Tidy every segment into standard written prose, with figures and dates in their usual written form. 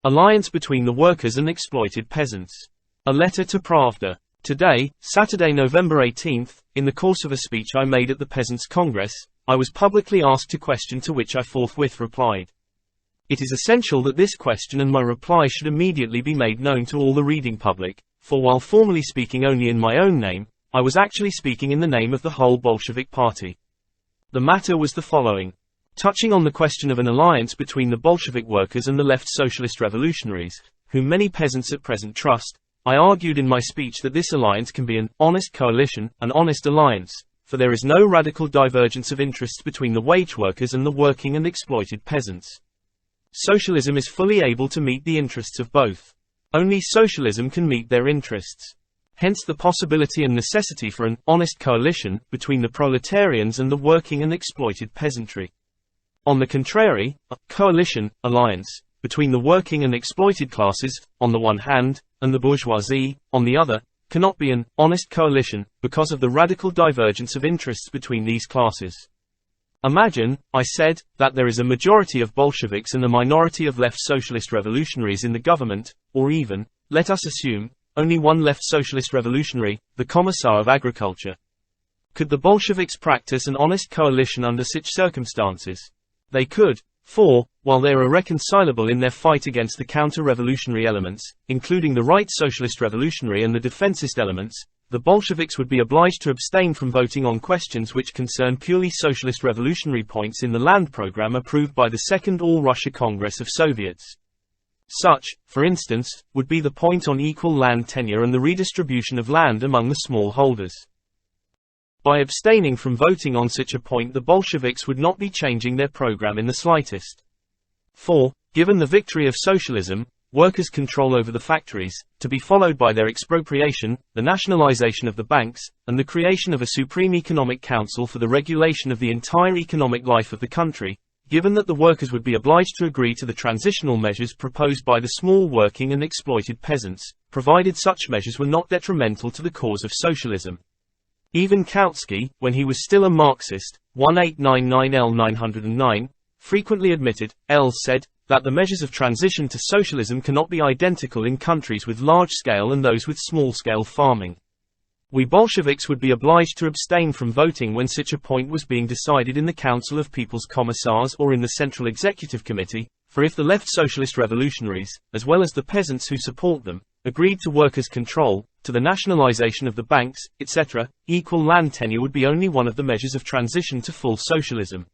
Alliance between the workers and exploited peasants. A letter to Pravda. Today, Saturday, November 18, in the course of a speech I made at the Peasants' Congress, I was publicly asked a question to which I forthwith replied. It is essential that this question and my reply should immediately be made known to all the reading public, for while formally speaking only in my own name, I was actually speaking in the name of the whole Bolshevik party. The matter was the following. Touching on the question of an alliance between the Bolshevik workers and the left socialist revolutionaries, whom many peasants at present trust, I argued in my speech that this alliance can be an honest coalition, an honest alliance, for there is no radical divergence of interests between the wage workers and the working and exploited peasants. Socialism is fully able to meet the interests of both. Only socialism can meet their interests. Hence the possibility and necessity for an honest coalition between the proletarians and the working and exploited peasantry. On the contrary, a coalition, alliance, between the working and exploited classes, on the one hand, and the bourgeoisie, on the other, cannot be an honest coalition, because of the radical divergence of interests between these classes. Imagine, I said, that there is a majority of Bolsheviks and a minority of left socialist revolutionaries in the government, or even, let us assume, only one left socialist revolutionary, the Commissar of Agriculture. Could the Bolsheviks practice an honest coalition under such circumstances? They could, for, while they are irreconcilable in their fight against the counter-revolutionary elements, including the right socialist revolutionary and the defensist elements, the Bolsheviks would be obliged to abstain from voting on questions which concern purely socialist revolutionary points in the land program approved by the Second All-Russia Congress of Soviets. Such, for instance, would be the point on equal land tenure and the redistribution of land among the small holders. By abstaining from voting on such a point, the Bolsheviks would not be changing their program in the slightest. For, given the victory of socialism, workers' control over the factories, to be followed by their expropriation, the nationalization of the banks, and the creation of a supreme economic council for the regulation of the entire economic life of the country, given that the workers would be obliged to agree to the transitional measures proposed by the small working and exploited peasants, provided such measures were not detrimental to the cause of socialism. Even Kautsky, when he was still a Marxist, 1899L909, frequently admitted, L said, that the measures of transition to socialism cannot be identical in countries with large-scale and those with small-scale farming. We Bolsheviks would be obliged to abstain from voting when such a point was being decided in the Council of People's Commissars or in the Central Executive Committee, for if the left socialist revolutionaries, as well as the peasants who support them, agreed to workers' control, to the nationalization of the banks, etc., equal land tenure would be only one of the measures of transition to full socialism.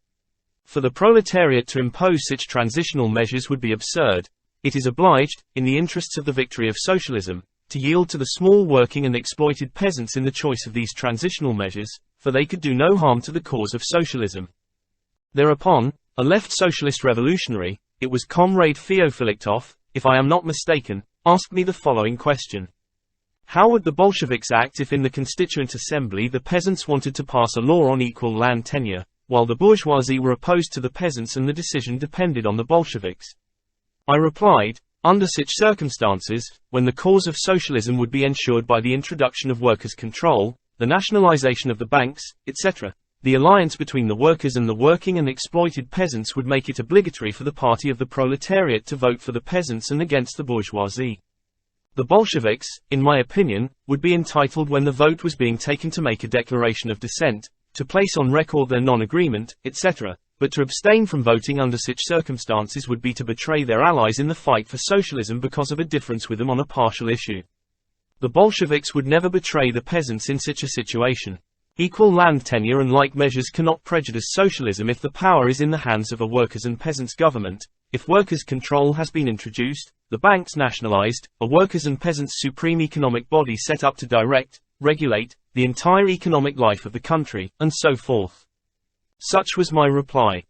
For the proletariat to impose such transitional measures would be absurd. It is obliged, in the interests of the victory of socialism, to yield to the small working and exploited peasants in the choice of these transitional measures, for they could do no harm to the cause of socialism. Thereupon, a left socialist revolutionary, it was Comrade Feofiliktov, if I am not mistaken, asked me the following question. How would the Bolsheviks act if in the Constituent Assembly the peasants wanted to pass a law on equal land tenure, while the bourgeoisie were opposed to the peasants and the decision depended on the Bolsheviks? I replied, under such circumstances, when the cause of socialism would be ensured by the introduction of workers' control, the nationalization of the banks, etc., the alliance between the workers and the working and exploited peasants would make it obligatory for the party of the proletariat to vote for the peasants and against the bourgeoisie. The Bolsheviks, in my opinion, would be entitled when the vote was being taken to make a declaration of dissent, to place on record their non-agreement, etc., but to abstain from voting under such circumstances would be to betray their allies in the fight for socialism because of a difference with them on a partial issue. The Bolsheviks would never betray the peasants in such a situation. Equal land tenure and like measures cannot prejudice socialism if the power is in the hands of a workers' and peasants' government, if workers' control has been introduced, the banks nationalized, a workers' and peasants' supreme economic body set up to direct, regulate, the entire economic life of the country, and so forth. Such was my reply.